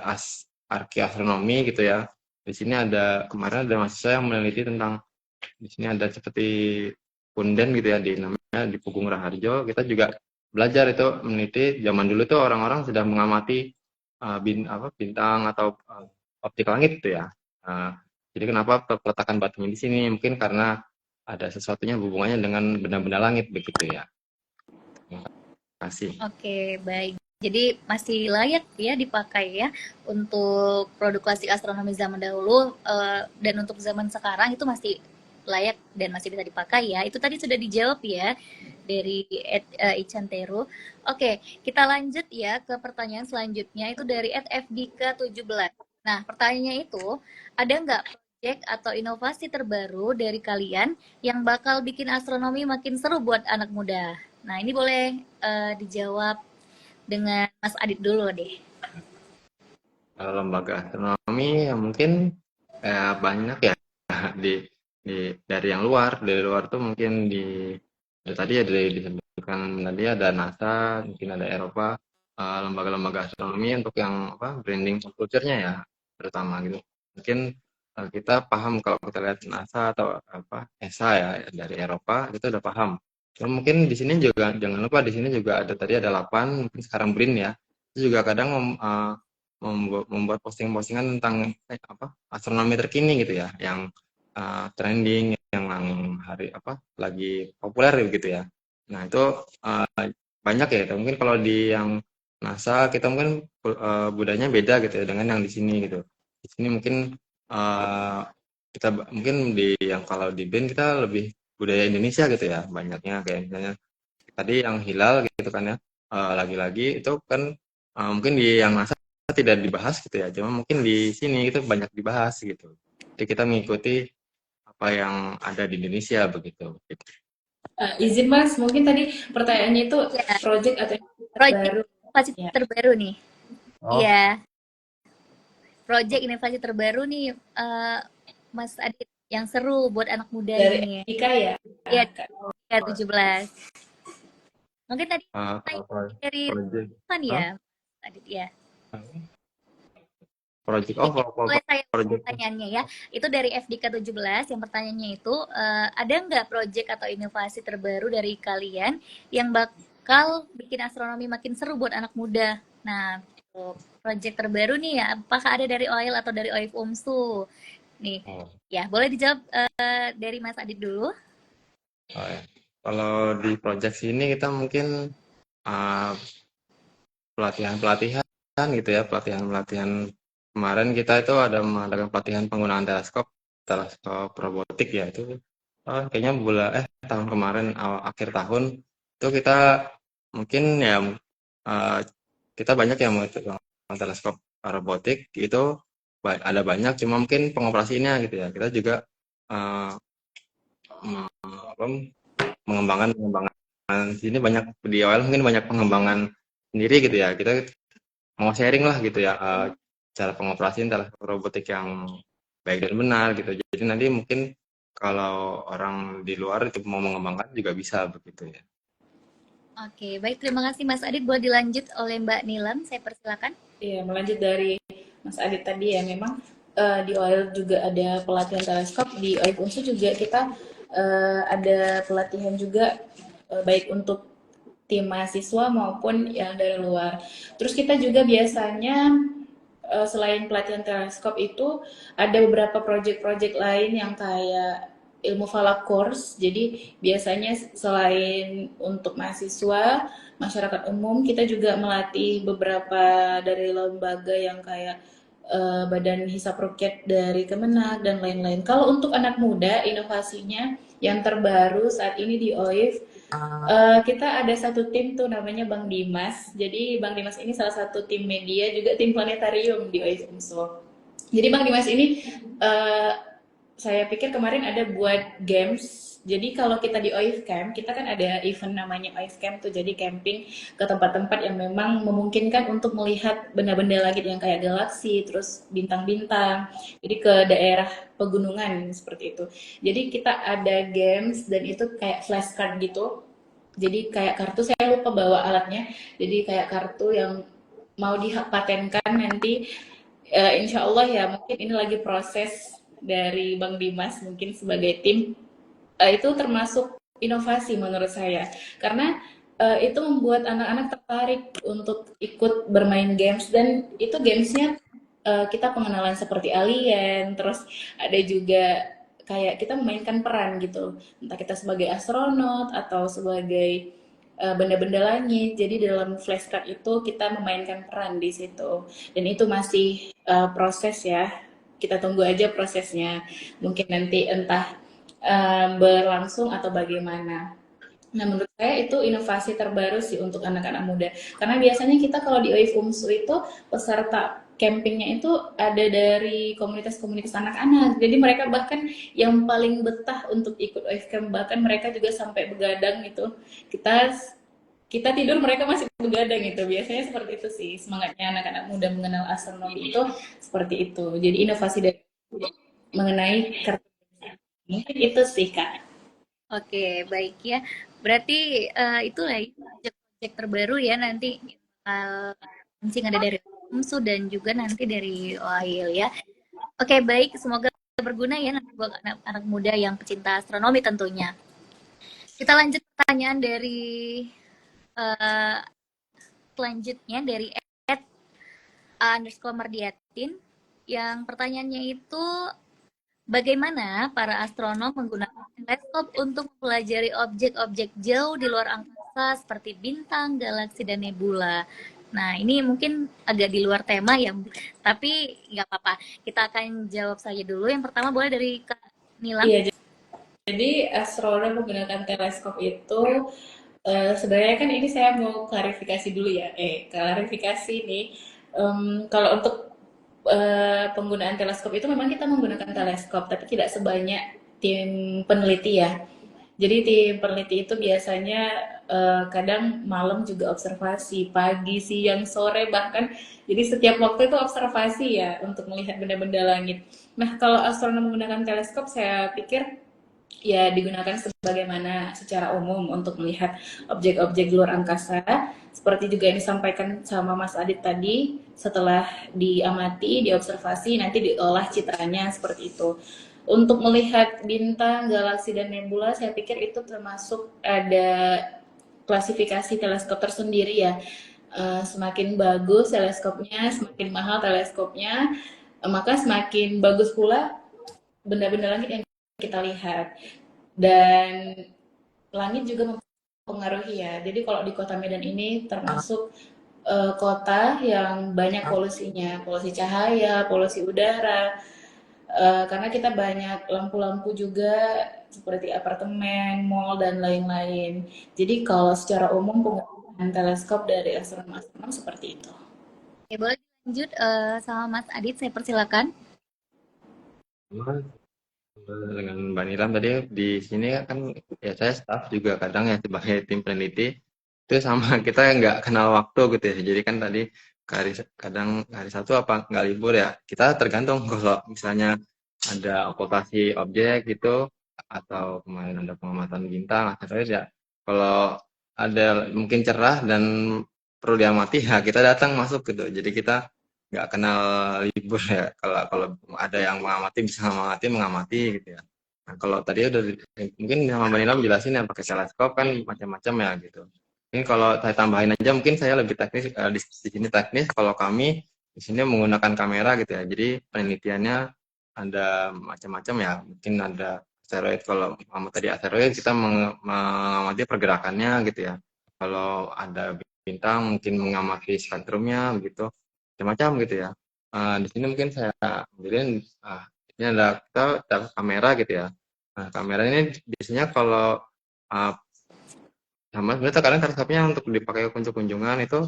[SPEAKER 3] arkeastronomi gitu ya. Di sini ada kemarin ada mahasiswa yang meneliti tentang di sini ada seperti punden gitu ya di namanya di Pugung Raharjo. Kita juga belajar itu meneliti zaman dulu tuh orang-orang sudah mengamati bintang atau optik langit gitu ya. Jadi kenapa peletakan batunya di sini? Mungkin karena ada sesuatunya hubungannya dengan benda-benda langit begitu ya. Terima kasih.
[SPEAKER 1] Oke, baik. Jadi masih layak ya dipakai ya untuk produk klasik astronomi zaman dahulu dan untuk zaman sekarang itu masih layak dan masih bisa dipakai ya. Itu tadi sudah dijawab ya dari Icantero. Oke, kita lanjut ya ke pertanyaan selanjutnya itu dari @fdk17. Nah, pertanyaannya itu ada nggak proyek atau inovasi terbaru dari kalian yang bakal bikin astronomi makin seru buat anak muda? Nah, ini boleh dijawab dengan Mas Adit dulu deh.
[SPEAKER 3] Kalau lembaga astronomi ya mungkin banyak ya di dari yang luar, dari luar tuh mungkin tadi ya dari disebutkan tadi ada NASA, mungkin ada Eropa, lembaga-lembaga astronomi untuk yang branding pop culture-nya ya terutama gitu. Mungkin kita paham kalau kita lihat NASA atau ESA ya dari Eropa itu udah paham. Cuma mungkin di sini juga jangan lupa di sini juga ada tadi ada 8, mungkin sekarang BRIN ya. Itu juga kadang membuat posting-postingan tentang astronomi terkini gitu ya, yang trending, yang hari lagi populer gitu ya. Nah itu banyak ya. Mungkin kalau di yang NASA kita mungkin budayanya beda gitu ya dengan yang di sini gitu. Di sini mungkin kita mungkin di yang kalau di BIN kita lebih budaya Indonesia gitu ya, banyaknya kayak misalnya tadi yang hilal gitu kan ya, lagi-lagi itu kan mungkin di yang NASA tidak dibahas gitu ya, cuma mungkin di sini itu banyak dibahas gitu. Jadi kita mengikuti apa yang ada di Indonesia begitu.
[SPEAKER 2] Izin Mas, mungkin tadi pertanyaannya itu
[SPEAKER 1] Ya,
[SPEAKER 2] project atau
[SPEAKER 1] project
[SPEAKER 2] baru
[SPEAKER 1] inovasi
[SPEAKER 2] ya.
[SPEAKER 1] terbaru nih.
[SPEAKER 3] Oh,
[SPEAKER 1] Iya, project inovasi terbaru nih Mas Adit yang seru buat anak muda
[SPEAKER 2] Dari
[SPEAKER 1] nih.
[SPEAKER 2] Ika ya.
[SPEAKER 1] Iya,
[SPEAKER 2] Kak.
[SPEAKER 1] ya 17. Mungkin tadi
[SPEAKER 3] Kalau
[SPEAKER 1] dari
[SPEAKER 3] project,
[SPEAKER 1] kan
[SPEAKER 3] Hah?
[SPEAKER 1] ya, Adit ya.
[SPEAKER 3] Project,
[SPEAKER 1] Oke,
[SPEAKER 3] kalau
[SPEAKER 1] mulai saya
[SPEAKER 3] project.
[SPEAKER 1] pertanyaannya ya. Itu dari FDK 17 yang pertanyaannya itu ada nggak proyek atau inovasi terbaru dari kalian yang bakal bikin astronomi makin seru buat anak muda? Nah, proyek terbaru nih ya, apakah ada dari OIL atau dari OIF UMSU? Nih,
[SPEAKER 3] Oh,
[SPEAKER 1] ya boleh dijawab dari Mas Adit dulu.
[SPEAKER 3] oh ya. Kalau di project sini kita mungkin uh, pelatihan-pelatihan gitu ya, pelatihan-pelatihan kemarin kita itu ada mengadakan pelatihan penggunaan teleskop robotik ya itu kayaknya tahun kemarin akhir tahun itu kita mungkin ya uh, kita banyak yang mau teleskop robotik itu ada banyak cuma mungkin pengoperasinya gitu ya kita juga uh, apa, mengembangkan sini banyak di awal mungkin banyak pengembangan sendiri gitu ya kita mau sharing lah gitu ya cara pengoperasian teleskop robotik yang baik dan benar gitu jadi nanti mungkin kalau orang di luar itu mau mengembangkan juga bisa begitu ya.
[SPEAKER 1] Oke, baik, terima kasih Mas Adit. Boleh dilanjut oleh Mbak Nilam, saya persilakan.
[SPEAKER 2] Iya, melanjut dari Mas Adit tadi ya, memang di OIL juga ada pelatihan teleskop, di OIF UNSU juga kita ada pelatihan juga baik untuk tim mahasiswa maupun yang dari luar. Terus kita juga biasanya selain pelatihan teleskop itu ada beberapa proyek-proyek lain yang kayak ilmu falak course. Jadi biasanya selain untuk mahasiswa, masyarakat umum, kita juga melatih beberapa dari lembaga yang kayak Badan Hisab Rukyat dari Kemenak dan lain-lain. Kalau untuk anak muda, inovasinya yang terbaru saat ini di OIF, kita ada satu tim tuh namanya Bang Dimas. Jadi Bang Dimas ini salah satu tim media juga tim planetarium di OIF UMSO. Jadi Bang Dimas ini uh, saya pikir kemarin ada buat games. Jadi kalau kita di OIF Camp, kita kan ada event namanya OIF Camp tuh. Jadi camping ke tempat-tempat yang memang memungkinkan untuk melihat benda-benda langit yang kayak galaksi, terus bintang-bintang. Jadi ke daerah pegunungan seperti itu. Jadi kita ada games dan itu kayak flashcard gitu. Jadi kayak kartu, saya lupa bawa alatnya. Jadi kayak kartu yang mau dipatenkan nanti insya Allah ya mungkin ini lagi proses dari Bang Dimas mungkin sebagai tim itu termasuk inovasi menurut saya karena itu membuat anak-anak tertarik untuk ikut bermain games dan itu gamesnya kita pengenalan seperti alien terus ada juga kayak kita memainkan peran gitu entah kita sebagai astronot atau sebagai benda-benda langit. Jadi dalam flashcard itu kita memainkan peran di situ. Dan itu masih proses ya. Kita tunggu aja prosesnya. Mungkin nanti entah berlangsung atau bagaimana. Nah, menurut saya itu inovasi terbaru sih untuk anak-anak muda. Karena biasanya kita kalau di OIF UMSU itu peserta campingnya itu ada dari komunitas-komunitas anak-anak. Jadi mereka bahkan yang paling betah untuk ikut OIF Camp, bahkan mereka juga sampai begadang gitu. Kita kita tidur mereka masih begadang gitu. Biasanya seperti itu sih semangatnya anak-anak muda mengenal astronomi itu seperti itu. Jadi inovasi dari mengenai kertas mungkin itu sih Kak.
[SPEAKER 1] Oke, baik ya. Berarti itulah ya, proyek terbaru ya nanti launching ada dari UMSU dan juga nanti dari OAIL ya. Oke, baik. Semoga berguna ya nanti buat anak-anak muda yang pecinta astronomi tentunya. Kita lanjut pertanyaan dari eh, selanjutnya dari @_mardiatin yang pertanyaannya itu bagaimana para astronom menggunakan teleskop untuk mempelajari objek-objek jauh di luar angkasa seperti bintang, galaksi, dan nebula? Nah, ini mungkin agak di luar tema ya, tapi nggak apa-apa. Kita akan jawab saja dulu. Yang pertama boleh dari Kak Nilam.
[SPEAKER 2] Iya, jadi astronom menggunakan teleskop itu sebenarnya kan ini saya mau klarifikasi dulu ya. Klarifikasi nih. Kalau untuk penggunaan teleskop itu memang kita menggunakan teleskop, tapi tidak sebanyak tim peneliti ya. Jadi tim peneliti itu biasanya kadang malam juga observasi, pagi, siang, sore bahkan. Jadi setiap waktu itu observasi ya untuk melihat benda-benda langit. Nah kalau astronom menggunakan teleskop, saya pikir ya digunakan sebagaimana secara umum untuk melihat objek-objek luar angkasa. Seperti juga yang disampaikan sama Mas Adit tadi, setelah diamati, diobservasi, nanti diolah citranya seperti itu. Untuk melihat bintang, galaksi, dan nebula, saya pikir itu termasuk ada klasifikasi teleskop tersendiri ya. Semakin bagus teleskopnya, semakin mahal teleskopnya, maka semakin bagus pula benda-benda langit yang kita lihat. Dan langit juga mempengaruhi ya. Jadi kalau di kota Medan ini termasuk kota yang banyak polusinya, polusi cahaya, polusi udara, karena kita banyak lampu-lampu juga seperti apartemen, mall dan lain-lain. Jadi kalau secara umum penggunaan teleskop dari astronom-astronom seperti itu.
[SPEAKER 1] Oke, boleh lanjut sama Mas Adit, saya persilakan.
[SPEAKER 3] Sama dengan Mbak Nilam tadi di sini kan ya saya staff juga kadang ya sebagai tim peneliti itu sama kita nggak kenal waktu gitu ya. Jadi kan tadi kadang hari Sabtu apa nggak libur ya. Kita tergantung kalau misalnya ada okupasi objek gitu atau kemarin ada pengamatan bintang, asteroid ya. Kalau ada mungkin cerah dan perlu diamati ya kita datang masuk gitu. Jadi kita nggak kenal libur ya. Kalau ada yang mengamati bisa mengamati gitu ya. Nah, kalau tadi udah mungkin sama Mbak Nila menjelasin yang pakai teleskop kan macam-macam ya gitu. Ini kalau saya tambahin aja mungkin saya lebih teknis di sini teknis. Kalau kami di sini menggunakan kamera gitu ya. Jadi penelitiannya ada macam-macam ya. Mungkin ada asteroid, kalau tadi asteroid kita mengamati pergerakannya gitu ya. Kalau ada bintang mungkin mengamati spektrumnya gitu, macam-macam gitu ya. Di sini mungkin saya ambilin ini ada kita kamera gitu ya. Nah, kamera ini biasanya kalau uh, sama sebenarnya terkadang teleskopnya untuk dipakai untuk kunjungan itu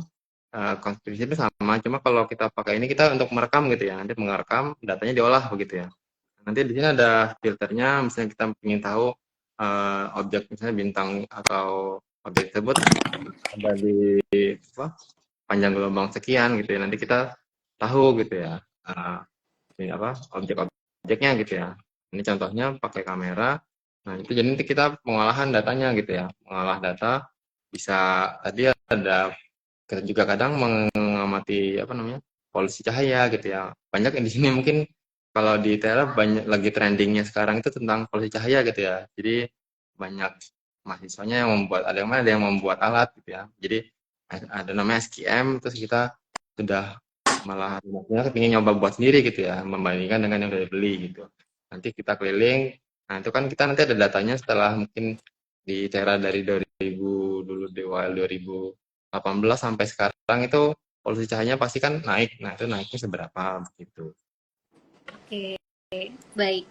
[SPEAKER 3] konstruksi itu sama, cuma kalau kita pakai ini kita untuk merekam gitu ya, nanti merekam datanya diolah begitu ya. Nanti di sini ada filternya, misalnya kita ingin tahu objek misalnya bintang atau objek tersebut ada di apa, panjang gelombang sekian gitu ya. Nanti kita tahu gitu ya ini apa objek-objeknya gitu ya. Ini contohnya pakai kamera. Nah itu jadi nanti kita pengolahan datanya gitu ya. Mengolah data bisa tadi ada kita juga kadang mengamati apa namanya polusi cahaya gitu ya. Banyak yang di sini mungkin kalau di Tera banyak lagi trendingnya sekarang itu tentang polusi cahaya gitu ya. Jadi banyak mahasiswanya yang membuat ada yang membuat alat gitu ya. Jadi ada namanya SQM terus kita sudah malah maksudnya kepingin nyoba buat sendiri gitu ya membandingkan dengan yang udah beli gitu. Nanti kita keliling, nah itu kan kita nanti ada datanya setelah mungkin di Tera dari 2000 dulu di awal 2018 sampai sekarang itu polusi cahayanya pasti kan naik. Nah itu naiknya seberapa begitu.
[SPEAKER 1] Oke, baik.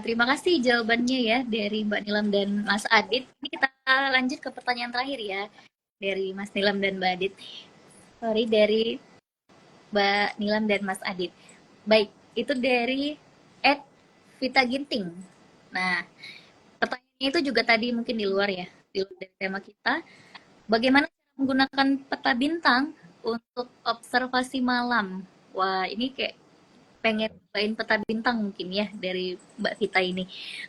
[SPEAKER 1] Terima kasih jawabannya ya dari Mbak Nilam dan Mas Adit. Ini kita lanjut ke pertanyaan terakhir ya dari Mas Nilam dan Mbak Adit. Sorry, dari Mbak Nilam dan Mas Adit. Baik, itu dari Ed Vita Ginting. Nah, pertanyaannya itu juga tadi mungkin di luar ya, di luar dari tema kita. Bagaimana cara menggunakan peta bintang untuk observasi malam? Wah, ini kayak pengen cobain peta bintang mungkin ya dari Mbak Vita ini.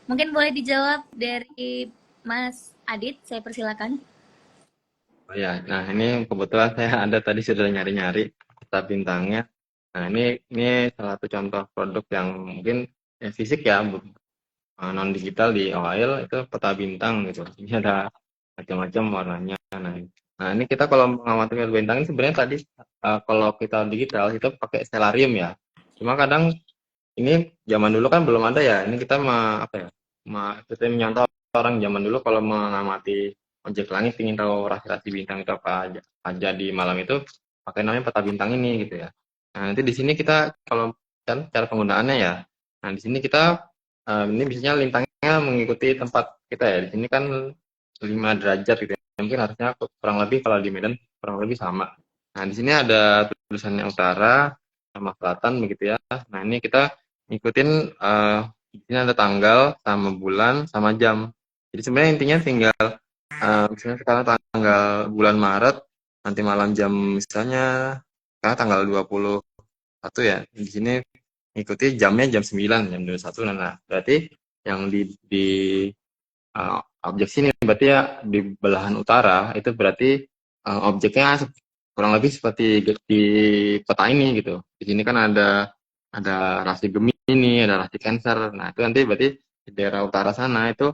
[SPEAKER 1] Mungkin boleh dijawab dari Mas Adit, saya persilakan.
[SPEAKER 3] Oh ya, nah ini kebetulan saya ada tadi sudah nyari-nyari peta bintangnya. Nah ini salah satu contoh produk yang mungkin ya, fisik ya non digital di OIL itu peta bintang gitu. Ini ada macam-macam warnanya. Nah ini kita kalau mengamati peta bintang ini sebenarnya tadi kalau kita digital itu pakai stellarium ya. Cuma kadang ini zaman dulu kan belum ada ya. Ini kita apa ya? Kita menyantau orang zaman dulu kalau mengamati objek langit ingin tahu rasi-rasi bintang itu apa aja di malam itu pakai namanya peta bintang ini gitu ya. Nah, nanti di sini kita kalau kan cara penggunaannya ya. Nah, di sini kita ini biasanya lintangnya mengikuti tempat kita ya. Di sini kan 5 derajat gitu ya. Mungkin harusnya kurang lebih kalau di Medan kurang lebih sama. Nah, di sini ada tulisannya utara sama selatan begitu ya. Nah, ini kita ngikutin di sini ada tanggal sama bulan sama jam. Jadi sebenarnya intinya tinggal misalnya sekarang tanggal bulan Maret, nanti malam jam misalnya sekarang tanggal 21 ya. Di sini ikuti jamnya jam 9, jam 21. Nah, berarti yang di objek sini berarti ya di belahan utara itu berarti objeknya kurang lebih seperti di peta ini gitu. Di sini kan ada rasi Gemini, ada rasi Cancer. Nah, itu nanti berarti di daerah utara sana itu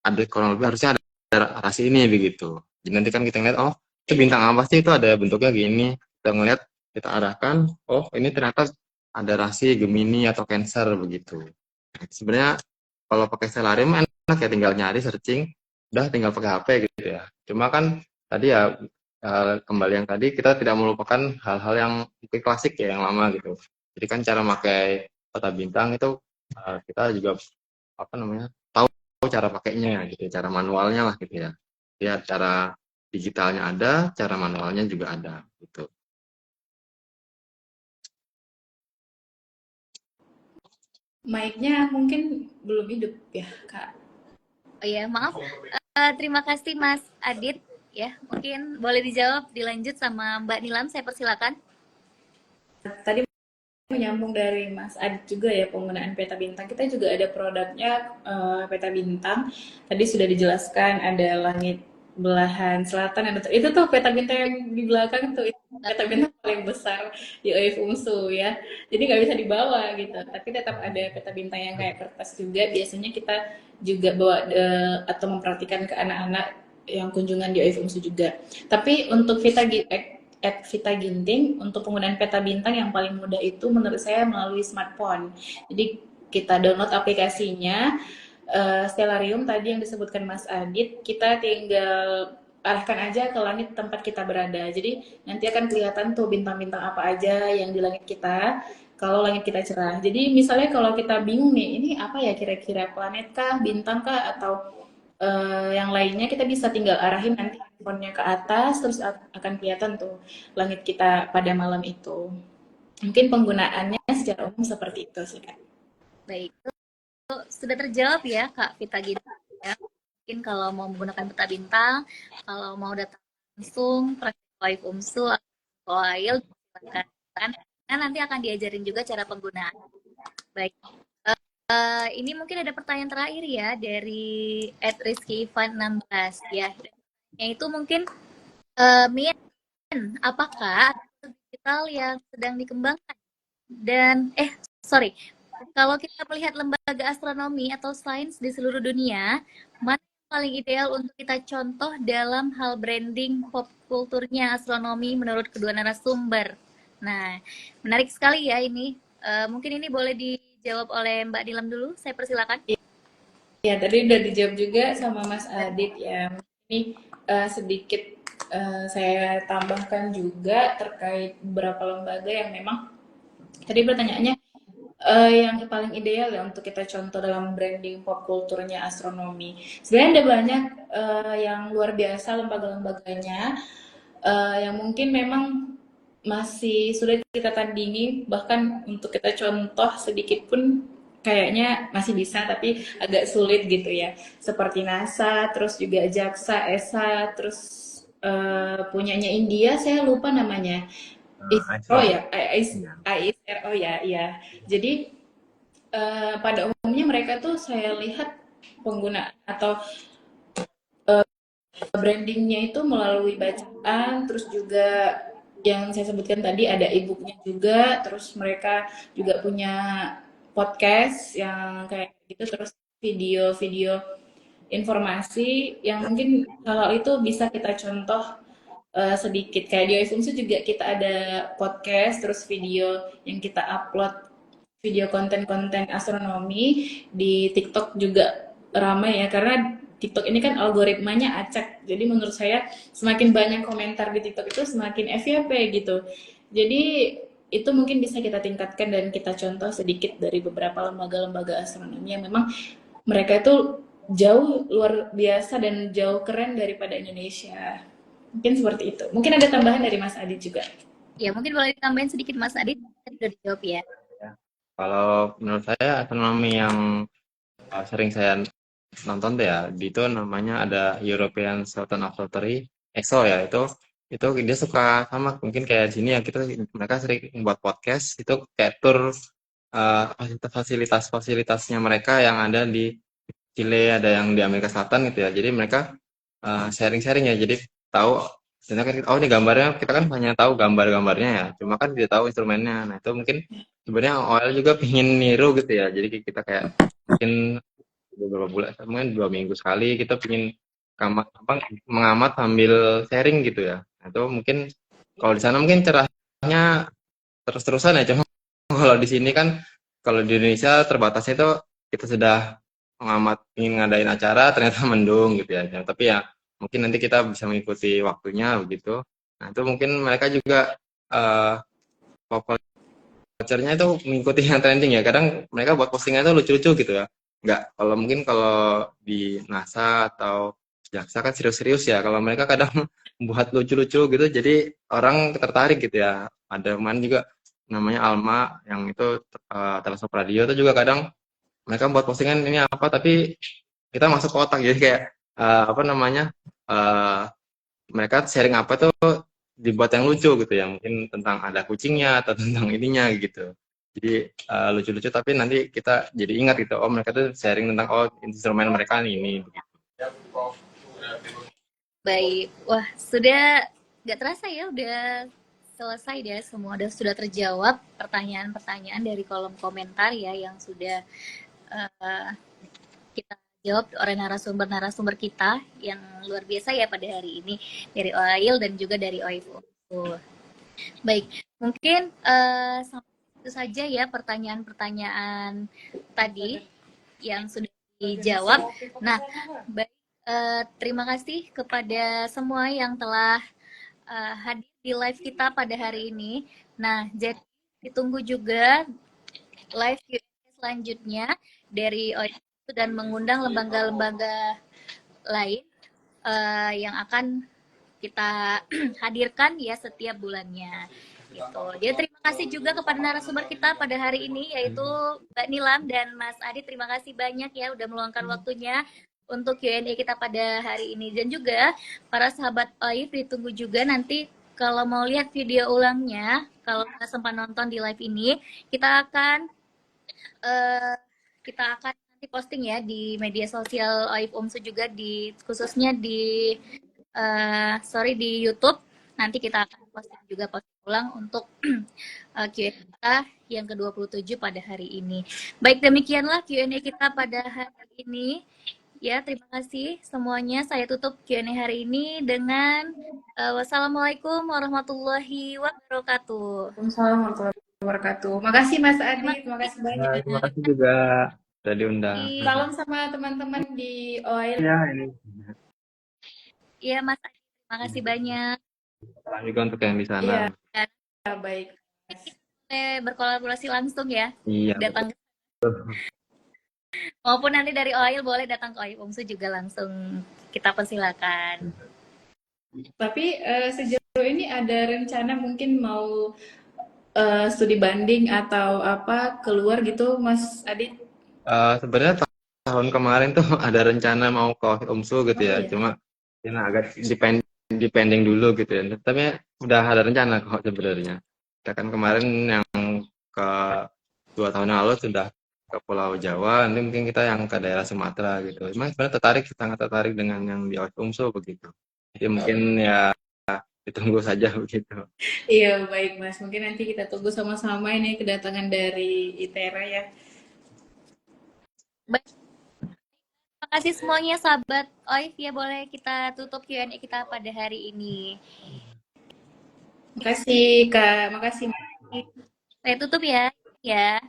[SPEAKER 3] ada kurang lebih harusnya ada rasi ini begitu. Jadi nanti kan kita ngeliat, oh itu bintang apa sih, itu ada bentuknya gini. Kita ngeliat, kita arahkan, oh ini ternyata ada rasi Gemini atau Cancer begitu. Sebenarnya kalau pakai Stellarium enak ya, tinggal nyari searching, udah tinggal pakai HP gitu ya. Cuma kan tadi ya kembali yang tadi, kita tidak melupakan hal-hal yang klasik ya, yang lama gitu. Jadi kan cara pakai peta bintang itu kita juga apa namanya tahu cara pakainya gitu, cara manualnya lah gitu ya. Ya cara digitalnya ada, cara manualnya juga ada gitu.
[SPEAKER 2] Mic-nya mungkin belum hidup ya, Kak.
[SPEAKER 1] Oh ya, maaf. Terima kasih Mas Adit. Ya, mungkin boleh dijawab, dilanjut sama Mbak Nilam. Saya persilakan.
[SPEAKER 2] Tadi menyambung dari Mas Adit juga ya, penggunaan peta bintang. Kita juga ada produknya peta bintang. Tadi sudah dijelaskan ada langit belahan selatan, itu tuh peta bintang yang di belakang tuh, itu peta bintang paling besar di OIF UMSU ya. Jadi nggak bisa dibawa gitu. Tapi tetap ada peta bintang yang kayak kertas juga. Biasanya kita juga bawa atau memperhatikan ke anak-anak yang kunjungan di OIF UMSU juga. Tapi untuk Vita Ginting, untuk penggunaan peta bintang yang paling mudah itu menurut saya melalui smartphone. Jadi kita download aplikasinya, Stellarium tadi yang disebutkan Mas Adit, kita tinggal arahkan aja ke langit tempat kita berada. Jadi nanti akan kelihatan tuh bintang-bintang apa aja yang di langit kita, kalau langit kita cerah. Jadi misalnya kalau kita bingung nih, ini apa ya kira-kira, planet kah, bintang kah, atau yang lainnya, kita bisa tinggal arahin nanti handphonenya ke atas, terus akan kelihatan tuh langit kita pada malam itu. Mungkin penggunaannya secara umum seperti itu sih, Kak.
[SPEAKER 1] Baik, sudah terjawab ya Kak Vita Gita. Ya. Mungkin kalau mau menggunakan peta bintang, kalau mau datang langsung praktik live UMSU atau OAIL, silakan. Nah, nanti akan diajarin juga cara penggunaan. Baik. Ini mungkin ada pertanyaan terakhir ya dari @rizky-ivan16 ya. Yaitu mungkin Mian, apakah digital yang sedang dikembangkan? Dan sorry, kalau kita melihat lembaga astronomi atau sains di seluruh dunia, mana yang paling ideal untuk kita contoh dalam hal branding pop kulturnya astronomi menurut kedua narasumber? Nah, menarik sekali ya ini. Mungkin ini boleh dijawab oleh Mbak Nilam dulu. Saya persilakan.
[SPEAKER 2] Ya, tadi udah dijawab juga sama Mas Adit ya. Ini sedikit saya tambahkan juga terkait beberapa lembaga yang memang tadi pertanyaannya yang paling ideal ya untuk kita contoh dalam branding pop kulturnya astronomi. Sebenarnya ada banyak yang luar biasa lembaga-lembaganya yang mungkin memang masih sulit kita tandingi, bahkan untuk kita contoh sedikit pun kayaknya masih bisa, tapi agak sulit gitu ya. Seperti NASA, terus juga JAXA, ESA, terus punyanya India, saya lupa namanya. ISRO ya, ISRO ya, ya. Jadi pada umumnya mereka tuh saya lihat pengguna atau brandingnya itu melalui bacaan, terus juga yang saya sebutkan tadi ada e-booknya juga, terus mereka juga punya podcast yang kayak gitu, terus video-video informasi yang mungkin kalau itu bisa kita contoh sedikit. Kayak di iFungsu juga kita ada podcast, terus video yang kita upload, video konten-konten astronomi. Di TikTok juga ramai ya, karena TikTok ini kan algoritmanya acak. Jadi menurut saya semakin banyak komentar di TikTok itu semakin FYP gitu. Jadi itu mungkin bisa kita tingkatkan dan kita contoh sedikit dari beberapa lembaga-lembaga astronomi yang memang mereka itu jauh luar biasa dan jauh keren daripada Indonesia. Mungkin seperti itu. Mungkin ada tambahan dari Mas Adit juga.
[SPEAKER 1] Ya, mungkin boleh ditambahin sedikit Mas Adit. Tadi sudah dijawab ya.
[SPEAKER 3] Kalau menurut saya astronomi yang sering saya nonton deh ya, itu namanya ada European Southern Observatory, EXO ya, itu dia suka sama mungkin kayak sini ya, mereka sering membuat podcast itu kayak tour fasilitas-fasilitasnya mereka yang ada di Chile, ada yang di Amerika Selatan gitu ya. Jadi mereka sharing-sharing ya. Jadi tahu sebenarnya kan oh ini gambarnya kita kan hanya tahu gambar-gambarnya ya. Cuma kan tidak tahu instrumennya. Nah, itu mungkin sebenarnya OL juga pingin niru gitu ya. Jadi kita kayak mungkin beberapa bulan, mungkin 2 minggu sekali kita pingin mengamat sambil sharing gitu ya. Nah, itu mungkin kalau di sana mungkin cerahnya terus-terusan ya. Cuma kalau di sini kan kalau di Indonesia terbatasnya itu kita sudah mengamat ingin ngadain acara ternyata mendung gitu ya. Tapi ya mungkin nanti kita bisa mengikuti waktunya begitu. Nah, itu mungkin mereka juga pop culture-nya itu mengikuti yang trending ya. Kadang mereka buat postingan itu lucu-lucu gitu ya. Nggak, kalau mungkin kalau di NASA atau jaksa kan serius-serius ya. Kalau mereka kadang buat lucu-lucu gitu, jadi orang tertarik gitu ya. Ada teman juga namanya Alma yang itu teleskop radio itu juga kadang mereka buat postingan ini apa, tapi kita masuk ke otak jadi kayak apa namanya eh, mereka sharing apa tuh dibuat yang lucu gitu ya, mungkin tentang ada kucingnya atau tentang ininya gitu. Jadi lucu-lucu tapi nanti kita jadi ingat gitu, oh mereka tuh sharing tentang oh instrumen mereka ini begitu.
[SPEAKER 1] Baik, wah sudah nggak terasa ya, udah selesai deh semua, sudah terjawab pertanyaan-pertanyaan dari kolom komentar ya yang sudah eh, kita jawab oleh narasumber-narasumber kita yang luar biasa ya pada hari ini dari Oil dan juga dari OIFO. Baik, mungkin sampai itu saja ya pertanyaan-pertanyaan tadi yang sudah dijawab. Nah, baik, terima kasih kepada semua yang telah hadir di live kita pada hari ini. Nah, jadi ditunggu juga live Q&A selanjutnya dari OISU dan mengundang lembaga-lembaga lain yang akan kita hadirkan ya setiap bulannya gitu. Jadi terima kasih juga kepada narasumber kita pada hari ini yaitu Mbak Nilam dan Mas Adi. Terima kasih banyak ya udah meluangkan waktunya untuk Q&A kita pada hari ini, dan juga para sahabat OIF ditunggu juga nanti kalau mau lihat video ulangnya, kalau nggak sempat nonton di live ini, kita akan eh, nanti posting ya di media sosial OIF UMSU juga, di khususnya di sorry di YouTube. Nanti kita akan posting juga, posting ulang untuk Q&A kita yang ke-27 pada hari ini. Baik, demikianlah Q&A kita pada hari ini. Ya, terima kasih semuanya. Saya tutup Q&A hari ini dengan wassalamualaikum warahmatullahi wabarakatuh.
[SPEAKER 2] Waalaikumsalam warahmatullahi wabarakatuh. Makasih Mas Adi, terima kasih banyak.
[SPEAKER 3] Terima kasih juga sudah diundang.
[SPEAKER 2] Salam sama teman-teman di OIL.
[SPEAKER 3] Ya ini.
[SPEAKER 1] Iya, Mas Adi, terima kasih banyak.
[SPEAKER 3] Salam juga untuk yang di sana.
[SPEAKER 2] Iya,
[SPEAKER 1] Dan
[SPEAKER 2] baik.
[SPEAKER 1] berkolaborasi langsung ya.
[SPEAKER 3] Iya.
[SPEAKER 1] Datang maupun nanti dari OIL boleh datang ke OIL UMSU juga langsung kita persilakan.
[SPEAKER 2] Tapi sejauh ini ada rencana mungkin mau studi banding atau apa keluar gitu, Mas Adit?
[SPEAKER 3] Sebenarnya tahun kemarin tuh ada rencana mau ke UMSU gitu
[SPEAKER 2] Oh
[SPEAKER 3] ya,
[SPEAKER 2] iya.
[SPEAKER 3] cuma ini agak dipending dulu gitu ya. Tapi udah ada rencana kok sebenarnya. Kita kan kemarin yang ke 2 tahun yang lalu sudah ke Pulau Jawa, nanti mungkin kita yang ke daerah Sumatera gitu. Cuma sebenarnya sangat tertarik dengan yang di UMSU begitu. Jadi mungkin ya ditunggu saja begitu.
[SPEAKER 2] Iya, baik Mas. Mungkin nanti kita tunggu sama-sama ini kedatangan dari ITERA ya.
[SPEAKER 1] Baik, terima kasih semuanya sahabat OIF ya, boleh kita tutup Q&A kita pada hari ini.
[SPEAKER 2] Makasih Kak, makasih.
[SPEAKER 1] Saya tutup ya. Ya.